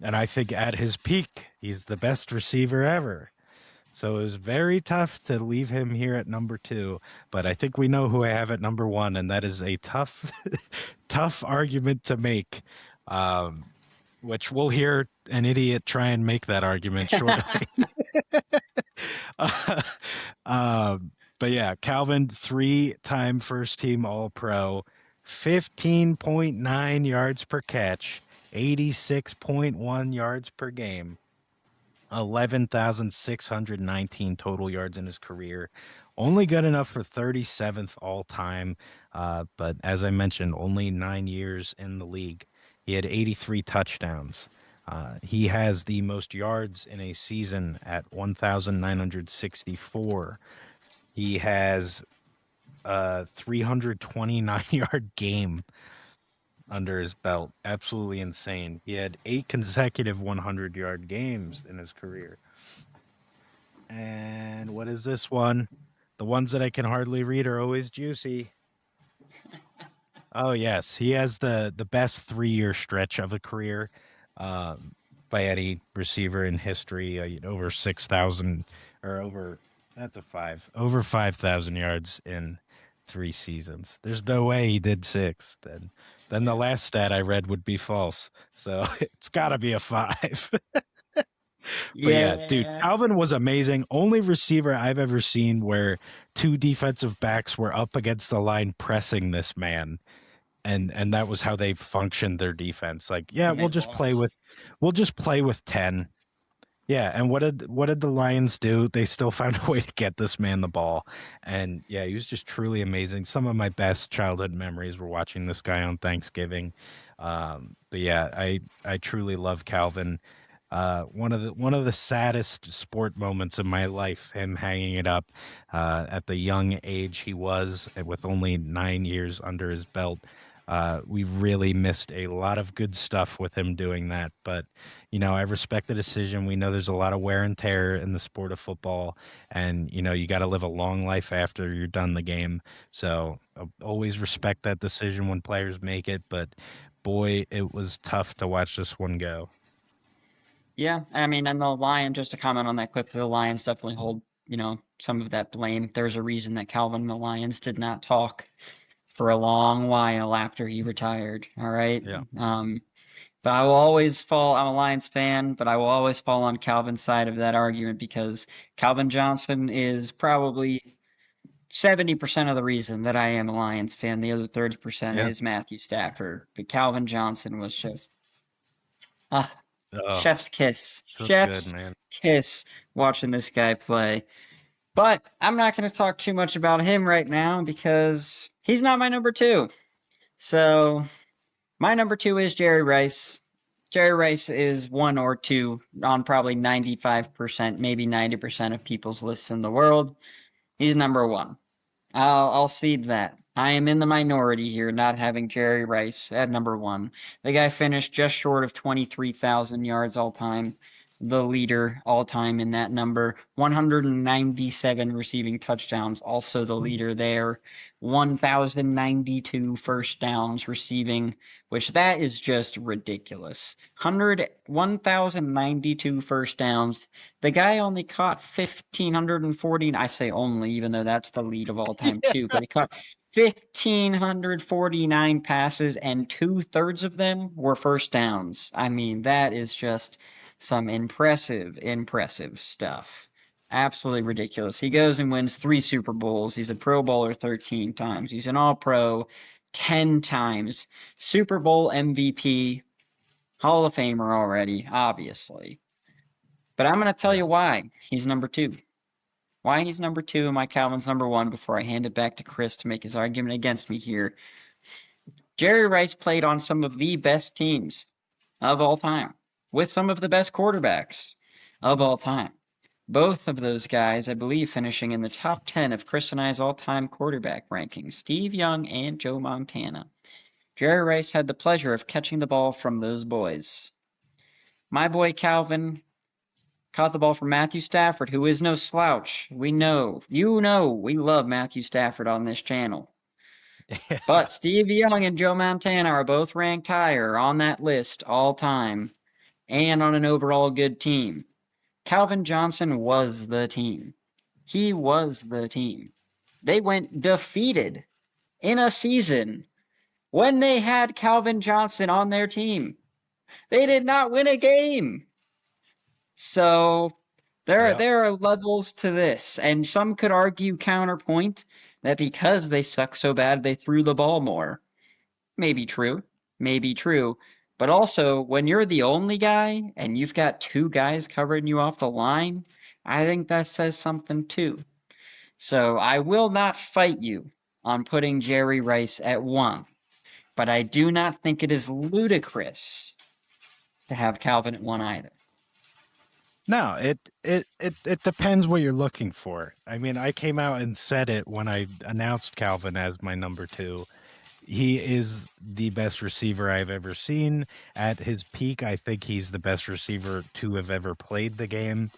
And I think at his peak, he's the best receiver ever. So it was very tough to leave him here at number two. But I think we know who I have at number one, and that is a tough, tough argument to make. Um, which we'll hear an idiot try and make that argument shortly. Uh, but yeah, Calvin, 3-time first team All Pro, 15.9 yards per catch, 86.1 yards per game, 11,619 total yards in his career. Only good enough for 37th all time. But as I mentioned, only 9 years in the league. He had 83 touchdowns. He has the most yards in a season at 1,964. He has a 329 yard game under his belt. Absolutely insane. He had 8 consecutive 100-yard games in his career. And what is this one? The ones that I can hardly read are always juicy. Oh yes, he has the best 3 year stretch of a career by any receiver in history. Over 6,000 or over that's a five over 5,000 yards in 3 seasons. There's no way he did six. Then the Yeah. last stat I read would be false. So it's got to be a five. But yeah, dude, Yeah. Calvin was amazing. Only receiver I've ever seen where two defensive backs were up against the line pressing this man, and that was how they functioned their defense. Like, yeah, And they lost. we'll just play with 10. Yeah, and what did the Lions do? They still found a way to get this man the ball. And yeah, he was just truly amazing. Some of my best childhood memories were watching this guy on Thanksgiving. But yeah, I truly love Calvin. One of the saddest sport moments of my life, him hanging it up at the young age he was, with only 9 years under his belt. We really missed a lot of good stuff with him doing that. But I respect the decision. We know there's a lot of wear and tear in the sport of football, and you got to live a long life after you're done the game. So always respect that decision when players make it. But boy, it was tough to watch this one go. Yeah, I mean, and the Lions, just to comment on that quickly, the Lions definitely hold, some of that blame. There's a reason that Calvin and the Lions did not talk for a long while after he retired. All right. Yeah. Um, but I will always fall. I'm a Lions fan, but I will always fall on Calvin's side of that argument because Calvin Johnson is probably 70% of the reason that I am a Lions fan. The other 30% Yeah. is Matthew Stafford. But Calvin Johnson was just ah, Oh, chef's kiss, so good, chef's man. kiss watching this guy play. But I'm not going to talk too much about him right now because he's not my number two. So my number two is Jerry Rice. Jerry Rice is one or two on probably 95%, maybe 90% of people's lists in the world. He's number one. I'll cede that. I am in the minority here, not having Jerry Rice at number one. The guy finished just short of 23,000 yards all time, the leader all time in that number. 197 receiving touchdowns, also the leader there. 1,092 first downs receiving, which that is just ridiculous. 1,092 first downs. The guy only caught 1,540. I say only, even though that's the lead of all time, too. But he caught 1,549 passes, and two-thirds of them were first downs. I mean, that is just some impressive, impressive stuff. Absolutely ridiculous. He goes and wins 3 Super Bowls. He's a Pro Bowler 13 times. He's an All Pro 10 times. Super Bowl MVP. Hall of Famer already, obviously. But I'm going to tell Yeah. you why he's number two. Why he's number two and my Calvin's number one before I hand it back to Chris to make his argument against me here. Jerry Rice played on some of the best teams of all time with some of the best quarterbacks of all time. Both of those guys, I believe, finishing in the top 10 of Chris and I's all time quarterback rankings Steve Young and Joe Montana. Jerry Rice had the pleasure of catching the ball from those boys. My boy Calvin caught the ball from Matthew Stafford, who is no slouch. We know, we love Matthew Stafford on this channel. Yeah. But Steve Young and Joe Montana are both ranked higher on that list all time and on an overall good team. Calvin Johnson was the team. He was the team. They went defeated in a season when they had Calvin Johnson on their team. They did not win a game. So there Yeah. there are levels to this, and some could argue counterpoint that because they suck so bad they threw the ball more. Maybe true, maybe true. But also, when you're the only guy and you've got two guys covering you off the line, I think that says something too. So I will not fight you on putting Jerry Rice at one, but I do not think it is ludicrous to have Calvin at one either. No, it depends what you're looking for. I mean, I came out and said it when I announced Calvin as my number two. He is the best receiver I've ever seen. At his peak, I think he's the best receiver to have ever played the game.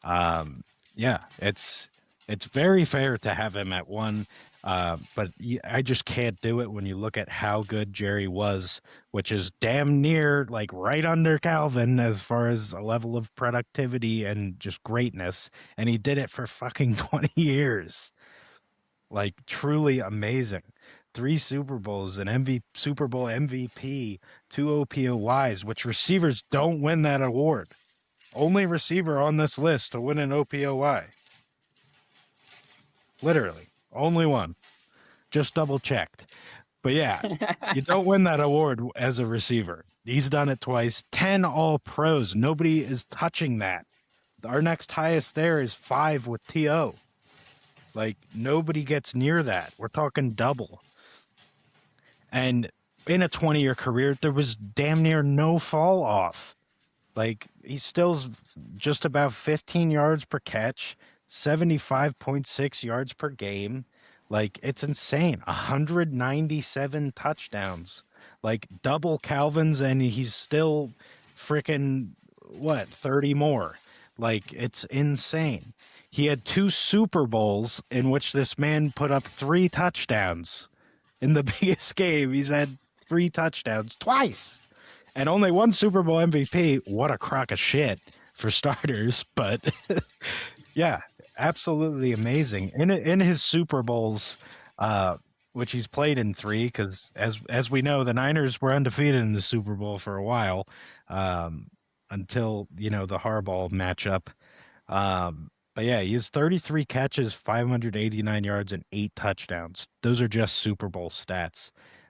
Yeah, it's very fair to have him at one. But I just can't do it when you look at how good Jerry was, which is damn near like right under Calvin as far as a level of productivity and just greatness. And he did it for fucking 20 years. Like truly amazing. Three Super Bowls, an Super Bowl MVP, two OPOYs, which receivers don't win that award. Only receiver on this list to win an OPOY. Literally, only one. Just double checked. But yeah, you don't win that award as a receiver. He's done it twice. 10 all pros. Nobody is touching that. Our next highest there is 5 with TO. Like nobody gets near that. We're talking double. And in a 20-year career, there was damn near no fall off. Like he's still just about 15 yards per catch, 75.6 yards per game. Like it's insane. 197 touchdowns. Like double Calvin's and he's still freaking what, 30 more. Like it's insane. He had 2 Super Bowls in which this man put up 3 touchdowns. In the biggest game, he's had 3 touchdowns twice and only 1 Super Bowl MVP. What a crock of shit for starters, but yeah, absolutely amazing. In his Super Bowls, which he's played in 3, because as we know, the Niners were undefeated in the Super Bowl for a while, until the Harbaugh matchup. But yeah, he has 33 catches, 589 yards, and 8 touchdowns. Those are just Super Bowl stats.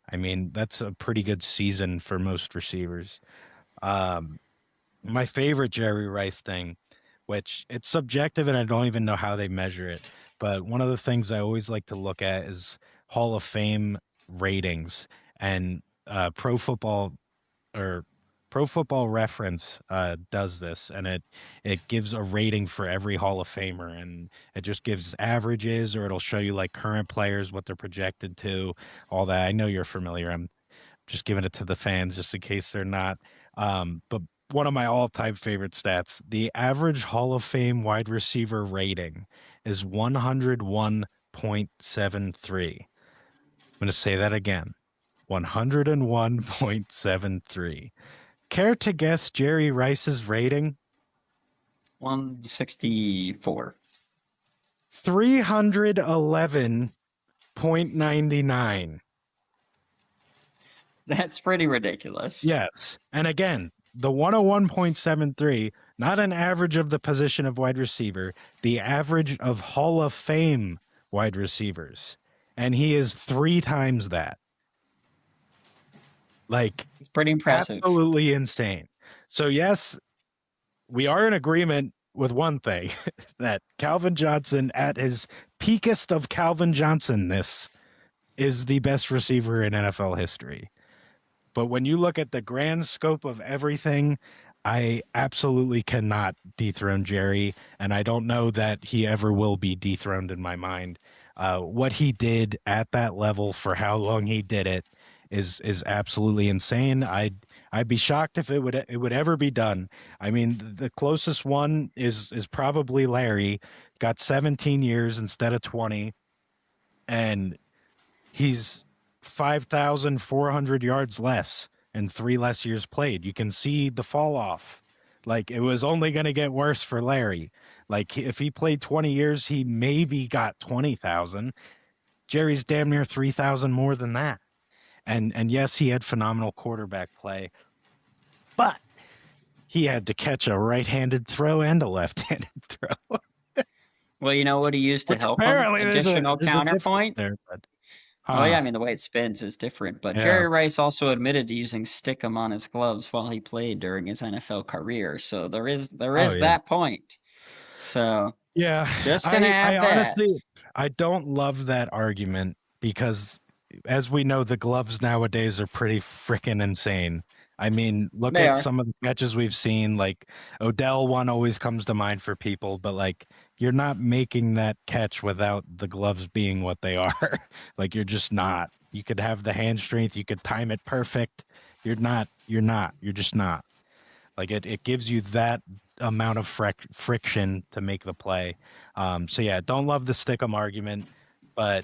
I mean, that's a pretty good season for most receivers. Um, my favorite Jerry Rice thing, which it's subjective and I don't even know how they measure it, but one of the things I always like to look at is Hall of Fame ratings and or Pro Football Reference does this, and it gives a rating for every Hall of Famer, and it just gives averages, or it'll show you like current players, what they're projected to, all that. I know you're familiar. I'm just giving it to the fans just in case they're not. But one of my all-time favorite stats: the average Hall of Fame wide receiver rating is 101.73. I'm going to say that again: 101.73. Care to guess Jerry Rice's rating? 164. 311.99. That's pretty ridiculous. Yes. And again, the 101.73, not an average of the position of wide receiver, the average of Hall of Fame wide receivers. And he is 3 times that. Like, It's pretty impressive. absolutely insane. So, yes, we are in agreement with one thing that Calvin Johnson, at his peakest of Calvin Johnsonness, is the best receiver in NFL history. But when you look at the grand scope of everything, I absolutely cannot dethrone Jerry, and I don't know that he ever will be dethroned in my mind. What he did at that level for how long he did it is absolutely insane. I'd be shocked if it would ever be done. I mean, the closest one is probably Larry, got 17 years instead of 20, and he's 5,400 yards less and 3 less years played. You can see the fall off. Like it was only going to get worse for Larry. Like if he played 20 years, he maybe got 20,000. Jerry's damn near 3,000 more than that. And yes, he had phenomenal quarterback play, but he had to catch a right-handed throw and a left-handed throw. Well, you know what he used to Which help him? apparently there's a Additional difference counterpoint. there, but Oh yeah, I mean the way it spins is different, but yeah. Jerry Rice also admitted to using stickum on his gloves while he played during his NFL career. So there is Oh yeah. that point. So Yeah, just gonna I add that. honestly I don't love that argument because as we know, the gloves nowadays are pretty freaking insane. I mean, look They at are. some of the catches we've seen, like Odell one always comes to mind for people, but like you're not making that catch without the gloves being what they are. Like you're just not. You could have the hand strength, you could time it perfect. You're just not. Like it gives you that amount of friction to make the play. So yeah, don't love the stick 'em argument, but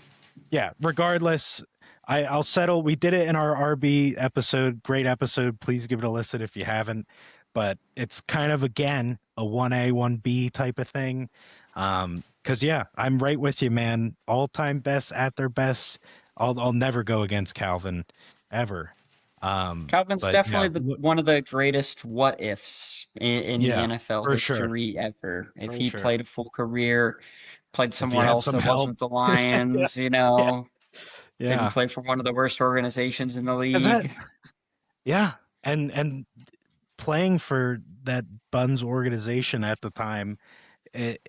Yeah, regardless, I'll settle. We did it in our RB episode. Great episode. Please give it a listen if you haven't. But it's kind of again a 1A, 1B type of thing. Because yeah, I'm right with you, man. All time best at their best. I'll never go against Calvin ever. Calvin's But yeah, definitely one of the greatest what ifs in the yeah, NFL for sure. history ever. If For he sure. played a full career, played If you somewhere had else some that help. wasn't the Yeah. Lions, Yeah. didn't Yeah. play for one of the worst organizations in the Is that league. yeah. And playing for that Buns organization at the time, it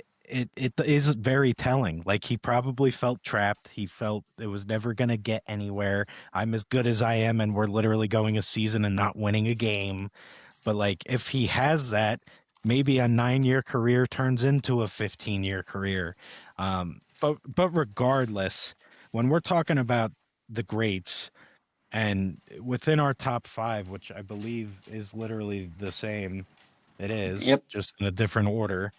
is very telling. Like he probably felt trapped. He felt it was never going to get anywhere. I'm as good as I am, and we're literally going a season and not winning a game. But like if he has that, maybe a 9 year career turns into a 15-year career. But regardless, when we're talking about the greats and within our top five, which I believe is literally the same, it is Yep. just in a different order.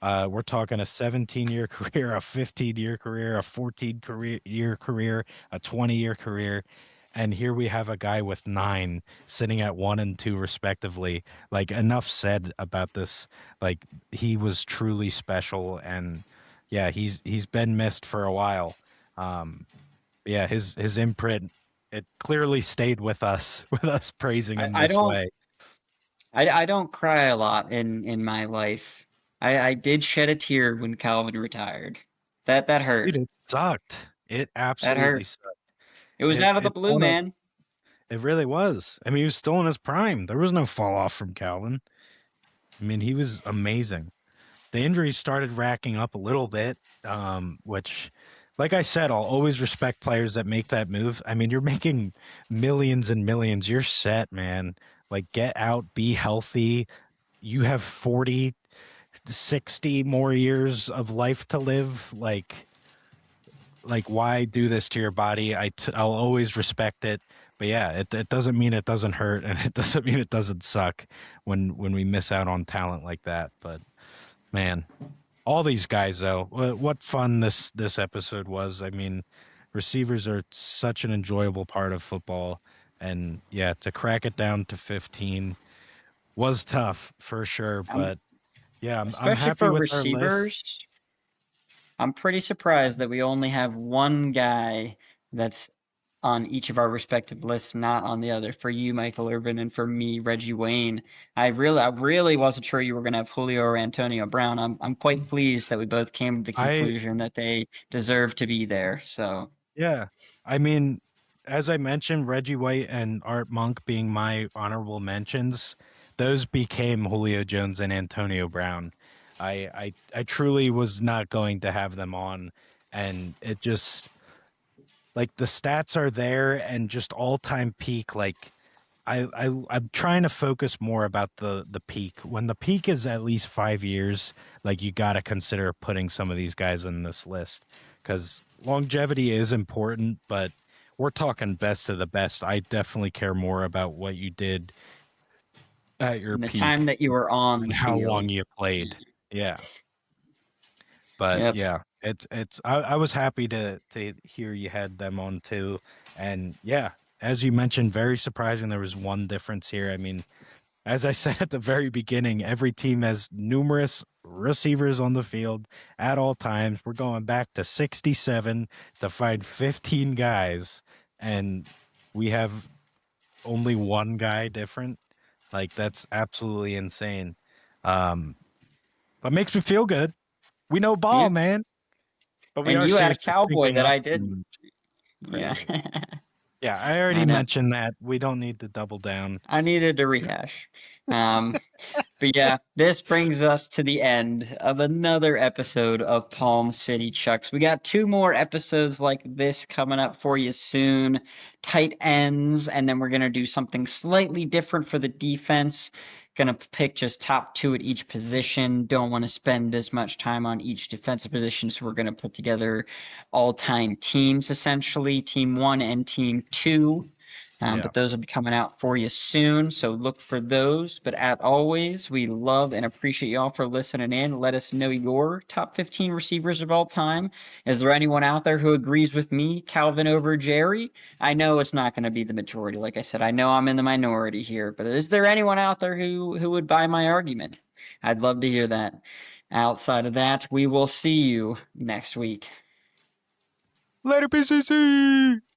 We're talking a 17-year career, a 15-year career, a 14-year career, a 20-year career. And here we have a guy with nine sitting at one and two, respectively. Like, enough said about this. Like, he was truly special. And yeah, he's been missed for a while. Um, yeah, his imprint, it clearly stayed with us, with us praising I, him I this don't way. I don't cry a lot in my life. I did shed a tear when Calvin retired. That Dude, hurt. it sucked. It That absolutely hurt. sucked. It was It out of the it blue, one of man. it really was. I mean, he was still in his prime. There was no fall off from Calvin. I mean, he was amazing. The injuries started racking up a little bit, which, like I said, I'll always respect players that make that move. I mean, you're making millions and millions. You're set, man. Like, get out, be healthy. You have 40, 60 more years of life to live. Like why do this to your body? I'll always respect it. But yeah, it doesn't mean it doesn't hurt, and it doesn't mean it doesn't suck when we miss out on talent like that. But man, all these guys though, what fun this episode was. I mean, receivers are such an enjoyable part of football, and yeah, to crack it down to 15 was tough for sure. Um, But yeah, I'm especially happy for with our list. receivers, I'm pretty surprised that we only have one guy that's on each of our respective lists, not on the other. For you, Michael Irvin, and for me, Reggie Wayne. I really wasn't sure you were going to have Julio or Antonio Brown. I'm quite pleased that we both came to the I conclusion that they deserve to be there. So, Yeah. I mean, as I mentioned, Reggie White and Art Monk being my honorable mentions, those became Julio Jones and Antonio Brown. I truly was not going to have them on, and it just like the stats are there and just all-time peak. Like I'm trying to focus more about the peak. When the peak is at least 5 years, like you got to consider putting some of these guys in this list because longevity is important. But we're talking best of the best. I definitely care more about what you did at your in the time peak that you were on and the how long field. you played. Yeah, but Yep. yeah, it's. I was happy to hear you had them on too, and yeah. As you mentioned, very surprising. There was one difference here. I mean, as I said at the very beginning, every team has numerous receivers on the field at all times. We're going back to 67 to find 15 guys, and we have only one guy different. Like, that's absolutely insane. Um, but makes me feel good. We know ball, Yep. man. But we And are you had a seriously cowboy syncing that up I didn't. pretty Yeah. good. Yeah, I I already know. mentioned that. We don't need to double down. I needed to rehash. Um, But yeah, this brings us to the end of another episode of Palm City Chucks. We got two more episodes like this coming up for you soon. Tight ends, and then we're gonna do something slightly different for the defense. Gonna pick just top two at each position. Don't want to spend as much time on each defensive position, so we're gonna put together all-time teams essentially, team one and team two. Yeah. But those will be coming out for you soon, so look for those. But as always, we love and appreciate y'all for listening in. Let us know your top 15 receivers of all time. Is there anyone out there who agrees with me, Calvin over Jerry? I know it's not going to be the majority. Like I said, I know I'm in the minority here, but is there anyone out there who would buy my argument? I'd love to hear that. Outside of that, we will see you next week. Later, PCC!